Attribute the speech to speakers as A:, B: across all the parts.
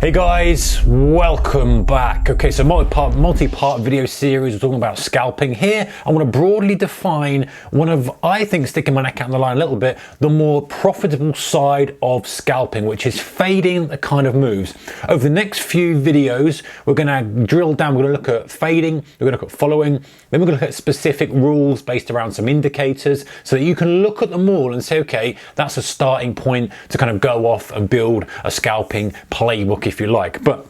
A: Hey guys, welcome back. Okay, so multi-part video series. We're talking about scalping. Here, I want to broadly define one of, I think, sticking my neck out on the line a little bit, the more profitable side of scalping, which is fading the kind of moves. Over the next few videos, we're going to drill down. We're going to look at fading, we're going to look at following, then we're going to look at specific rules based around some indicators so that you can look at them all and say, okay, that's a starting point to kind of go off and build a scalping playbook, if you like. But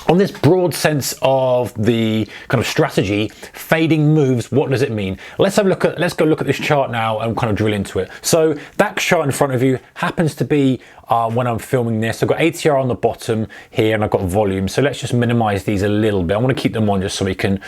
A: on this broad sense of the kind of strategy, fading moves, what does it mean? Let's go look at this chart now and kind of drill into it. So that chart in front of you happens to be when I'm filming this. I've got ATR on the bottom here and I've got volume. So let's just minimize these a little bit. I want to keep them on just so we can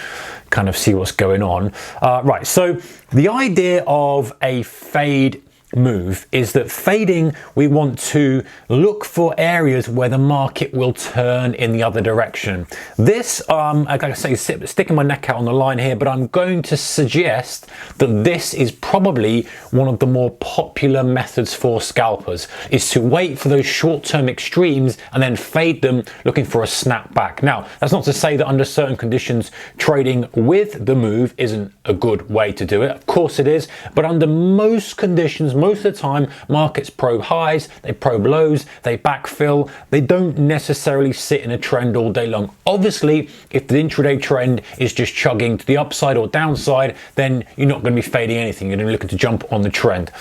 A: kind of see what's going on. Right, so the idea of a fade move is that fading, we want to look for areas where the market will turn in the other direction. This, like I say, sticking my neck out on the line here, but I'm going to suggest that this is probably one of the more popular methods for scalpers, is to wait for those short-term extremes and then fade them looking for a snapback. Now, that's not to say that under certain conditions, trading with the move isn't a good way to do it. Of course it is, but under most conditions, most of the time, markets probe highs, they probe lows, they backfill. They don't necessarily sit in a trend all day long. Obviously, if the intraday trend is just chugging to the upside or downside, then you're not going to be fading anything. You're looking to jump on the trend.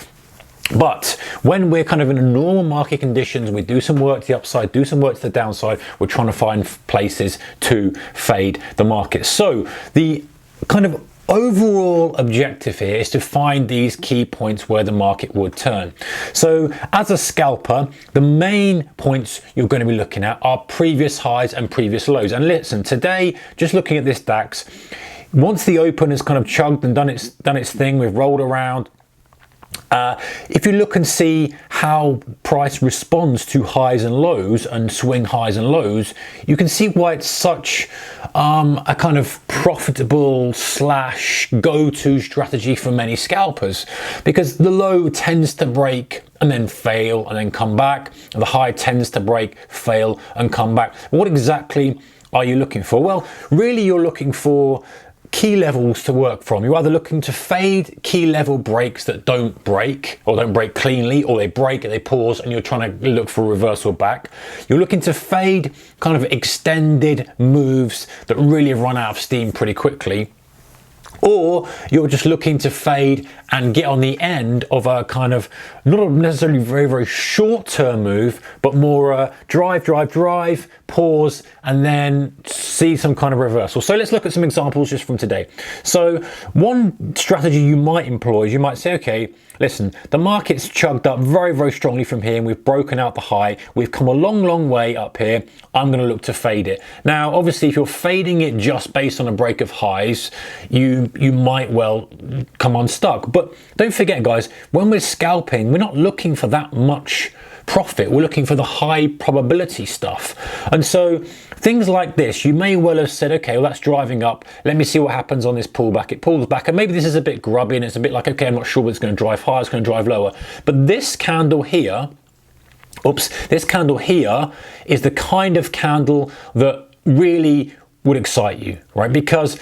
A: But when we're kind of in a normal market conditions, we do some work to the upside, do some work to the downside, we're trying to find places to fade the market. So the kind of overall objective here is to find these key points where the market would turn. So as a scalper, the main points you're going to be looking at are previous highs and previous lows. And listen, today, just looking at this DAX, once the open has kind of chugged and done its thing, we've rolled around. If you look and see how price responds to highs and lows and swing highs and lows, you can see why it's such a kind of profitable / go-to strategy for many scalpers, because the low tends to break and then fail and then come back, and the high tends to break, fail and come back. What exactly are you looking for? Well, really you're looking for key levels to work from. You're either looking to fade key level breaks that don't break or don't break cleanly, or they break and they pause and you're trying to look for a reversal back. You're looking to fade kind of extended moves that really run out of steam pretty quickly. Or you're just looking to fade and get on the end of a kind of not necessarily very short-term move, but more drive, pause, and then see some kind of reversal. So let's look at some examples just from today. So one strategy you might employ is you might say, okay, listen, the market's chugged up very strongly from here and we've broken out the high. We've come a long way up here. I'm going to look to fade it. Now, obviously, if you're fading it just based on a break of highs, you might well come unstuck. But don't forget, guys, when we're scalping, we're not looking for that much profit. We're looking for the high probability stuff. And so things like this, you may well have said, okay, well, that's driving up. Let me see what happens on this pullback. It pulls back, and maybe this is a bit grubby and it's a bit like, okay, I'm not sure whether it's going to drive higher, it's going to drive lower. But this candle here, this candle here is the kind of candle that really would excite you, right? Because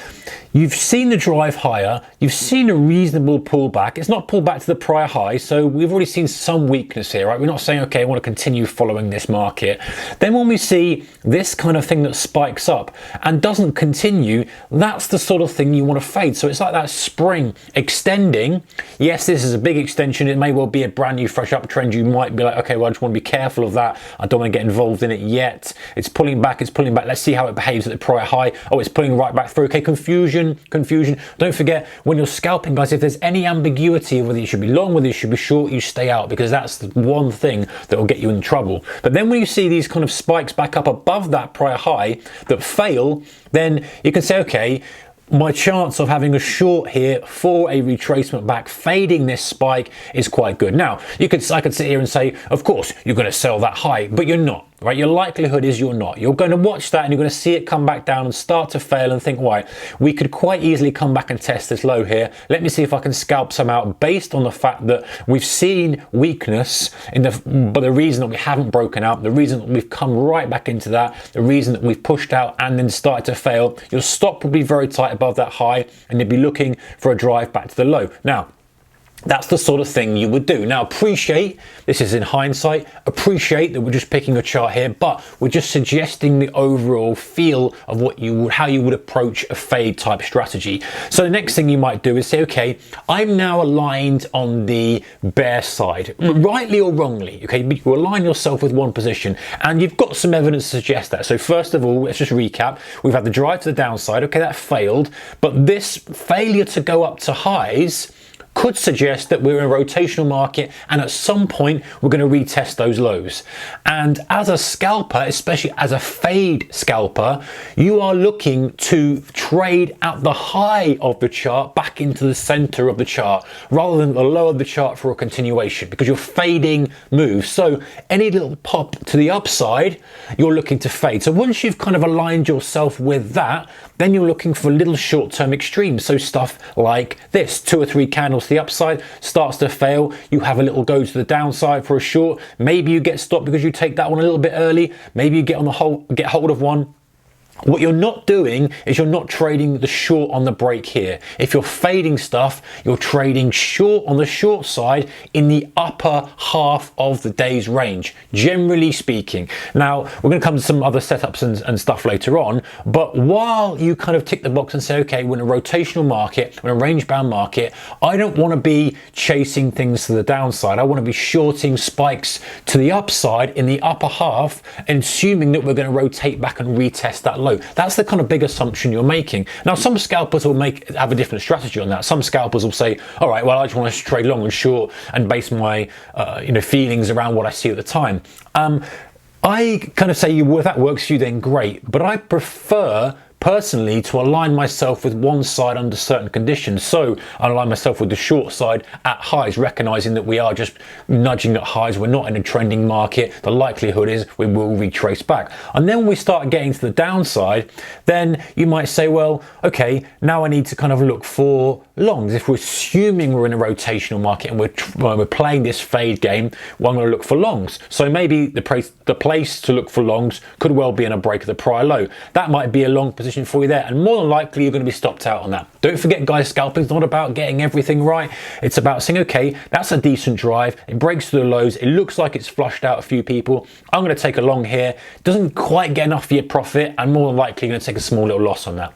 A: you've seen the drive higher, you've seen a reasonable pullback. It's not pulled back to the prior high, so we've already seen some weakness here, right? We're not saying, okay, I want to continue following this market. Then when we see this kind of thing that spikes up and doesn't continue, that's the sort of thing you want to fade. So it's like that spring extending. Yes, this is a big extension. It may well be a brand new fresh uptrend. You might be like, okay, well, I just want to be careful of that. I don't want to get involved in it yet. It's pulling back. Let's see how it behaves at the prior high. Oh, it's pulling right back through. Okay, confusion. Don't forget, when you're scalping, guys, if there's any ambiguity of whether you should be long, whether you should be short, you stay out, because that's the one thing that will get you in trouble. But then when you see these kind of spikes back up above that prior high that fail, then you can say, okay, my chance of having a short here for a retracement back, fading this spike, is quite good. Now, I could sit here and say, of course, you're going to sell that high, but you're not. right? Your likelihood is you're not. You're going to watch that and you're going to see it come back down and start to fail and think, right, we could quite easily come back and test this low here. Let me see if I can scalp some out based on the fact that we've seen weakness but the reason that we haven't broken out, the reason that we've come right back into that, the reason that we've pushed out and then started to fail, your stop will be very tight above that high and you'll be looking for a drive back to the low. Now, that's the sort of thing you would do. Now, appreciate, this is in hindsight, appreciate that we're just picking a chart here, but we're just suggesting the overall feel of how you would approach a fade type strategy. So the next thing you might do is say, okay, I'm now aligned on the bear side, rightly or wrongly, okay? You align yourself with one position and you've got some evidence to suggest that. So first of all, let's just recap. We've had the drive to the downside, okay, that failed, but this failure to go up to highs could suggest that we're in a rotational market and at some point we're going to retest those lows. And as a scalper, especially as a fade scalper, you are looking to trade at the high of the chart back into the center of the chart rather than the low of the chart for a continuation, because you're fading moves. So any little pop to the upside, you're looking to fade. So once you've kind of aligned yourself with that, then you're looking for little short-term extremes. So stuff like this, 2 or 3 candles to the upside, starts to fail, you have a little go to the downside for a short, maybe you get stopped because you take that one a little bit early, maybe you get hold of one. What you're not doing is you're not trading the short on the break here. If you're fading stuff, you're trading short on the short side in the upper half of the day's range, generally speaking. Now, we're going to come to some other setups and stuff later on, but while you kind of tick the box and say, okay, we're in a rotational market, we're in a range-bound market, I don't want to be chasing things to the downside. I want to be shorting spikes to the upside in the upper half, and assuming that we're going to rotate back and retest that low. That's the kind of big assumption you're making. Now, some scalpers will have a different strategy on that. Some scalpers will say, all right, well, I just want to trade long and short and base my feelings around what I see at the time. I kind of say, if that works for you, then great. But I prefer personally to align myself with one side under certain conditions. So I align myself with the short side at highs, recognizing that we are just nudging at highs. We're not in a trending market. The likelihood is we will retrace back. And then when we start getting to the downside, then you might say, well, okay, now I need to kind of look for longs. If we're assuming we're in a rotational market and we're playing this fade game, well, I'm going to look for longs. So maybe the place to look for longs could well be in a break of the prior low. That might be a long position for you there, and more than likely you're going to be stopped out on that. Don't forget, guys, scalping is not about getting everything right. It's about saying, okay, that's a decent drive, it breaks through the lows, it looks like it's flushed out a few people, I'm going to take a long here, doesn't quite get enough for your profit, and more than likely you're going to take a small little loss on that.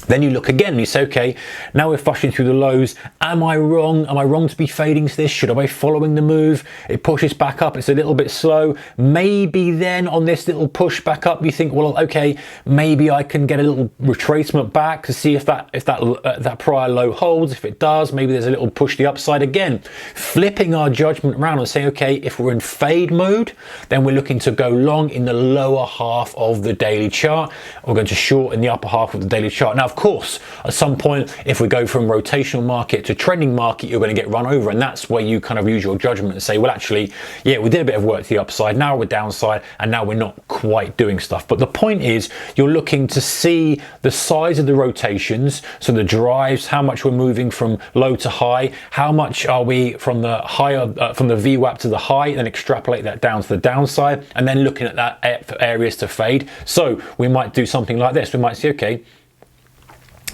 A: Then you look again and you say, okay, now we're flushing through the lows. Am I wrong? Am I wrong to be fading to this? Should I be following the move? It pushes back up. It's a little bit slow. Maybe then on this little push back up, you think, well, okay, maybe I can get a little retracement back to see if that prior low holds. If it does, maybe there's a little push the upside again. Flipping our judgment around and saying, okay, if we're in fade mode, then we're looking to go long in the lower half of the daily chart. We're going to short in the upper half of the daily chart. Now, of course, at some point, if we go from rotational market to trending market, you're going to get run over, and that's where you kind of use your judgment and say, well, actually, yeah, we did a bit of work to the upside, now we're downside, and now we're not quite doing stuff. But the point is, you're looking to see the size of the rotations, so the drives, how much we're moving from low to high, how much are we from the from the VWAP to the high, then extrapolate that down to the downside, and then looking at that for areas to fade. So we might do something like this. We might say, okay,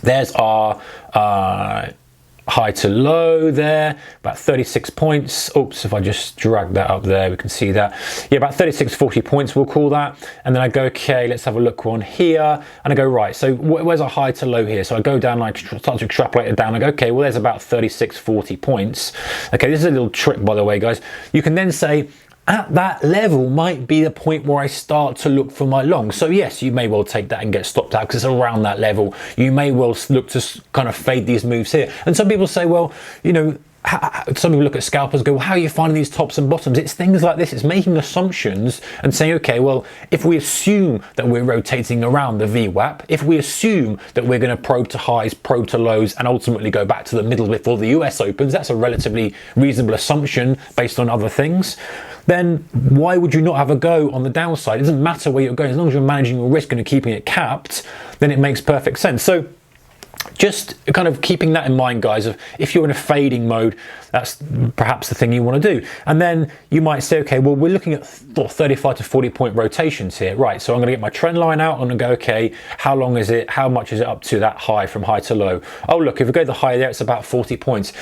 A: there's our high to low there, about 36 points. Oops, if I just drag that up there, we can see that. Yeah, about 36, 40 points, we'll call that. And then I go, okay, let's have a look on here. And I go, right, so where's our high to low here? So I go down, I start to extrapolate it down. I go, okay, well, there's about 36, 40 points. Okay, this is a little trick, by the way, guys. You can then say, at that level might be the point where I start to look for my long. So yes, you may well take that and get stopped out because it's around that level. You may well look to kind of fade these moves here. And some people say, well, you know, some people look at scalpers and go, well, how are you finding these tops and bottoms? It's things like this. It's making assumptions and saying, okay, well, if we assume that we're rotating around the VWAP, if we assume that we're going to probe to highs, probe to lows, and ultimately go back to the middle before the US opens, that's a relatively reasonable assumption based on other things. then why would you not have a go on the downside? It doesn't matter where you're going, as long as you're managing your risk and you're keeping it capped, then it makes perfect sense. So just kind of keeping that in mind, guys, of if you're in a fading mode, that's perhaps the thing you want to do. And then you might say, okay, well, we're looking at 35 to 40 point rotations here, right? So I'm going to get my trend line out. I'm going to go, okay, how long is it? How much is it up to that high, from high to low? Oh, look, if we go to the high there, it's about 40 points.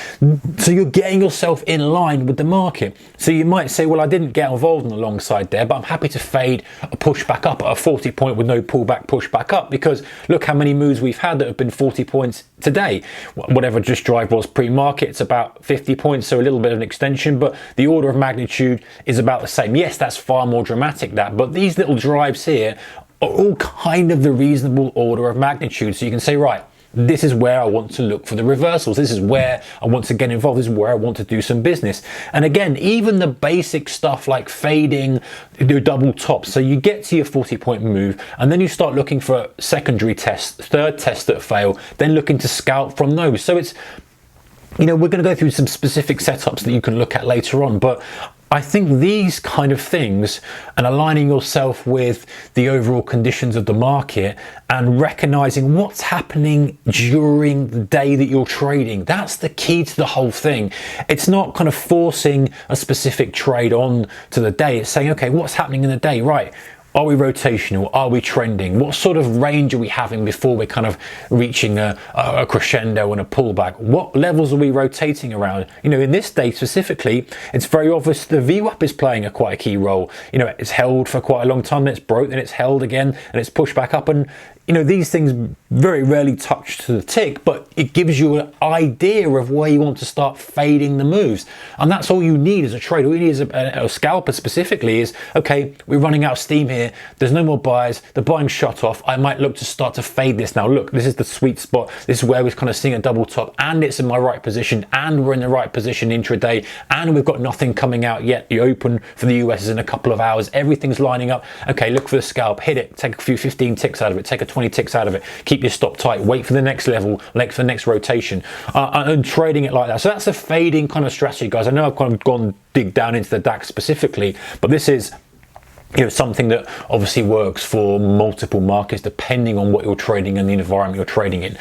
A: So you're getting yourself in line with the market. So you might say, well, I didn't get involved on the long side there, but I'm happy to fade a push back up at a 40 point with no pullback, push back up, because look how many moves we've had that have been 40 points today. Whatever just drive was pre-market, it's about 50 points, so a little bit of an extension, but the order of magnitude is about the same. Yes, that's far more dramatic, that, but these little drives here are all kind of the reasonable order of magnitude. So you can say, right, this is where I want to look for the reversals. This is where I want to get involved. This is where I want to do some business. And again, even the basic stuff like fading, do double tops. So you get to your 40-point move, and then you start looking for secondary tests, third tests that fail, then looking to scalp from those. So it's, you know, we're going to go through some specific setups that you can look at later on, but I think these kind of things, and aligning yourself with the overall conditions of the market and recognizing what's happening during the day that you're trading, that's the key to the whole thing. It's not kind of forcing a specific trade on to the day. It's saying, okay, what's happening in the day, right? Are we rotational? Are we trending? What sort of range are we having before we're kind of reaching a crescendo and a pullback? What levels are we rotating around? You know, in this day specifically, it's very obvious the VWAP is playing quite a key role. You know, it's held for quite a long time, then it's broke, then it's held again, and it's pushed back up. And you know, these things very rarely touch to the tick, but it gives you an idea of where you want to start fading the moves. And that's all you need as a trader. All you need as a scalper specifically is, okay, we're running out of steam here. There's no more buyers. The buying shut off. I might look to start to fade this now. Look, this is the sweet spot. This is where we're kind of seeing a double top, and it's in my right position, and we're in the right position intraday, and we've got nothing coming out yet. The open for the US is in a couple of hours. Everything's lining up. Okay, look for the scalp, hit it, take a few 15 ticks out of it, take a 20 ticks out of it, keep your stop tight, wait for the next level, wait for the next rotation, and trading it like that. So that's a fading kind of strategy, guys. I know I've kind of gone dig down into the DAX specifically, but this is, you know, something that obviously works for multiple markets depending on what you're trading and the environment you're trading in.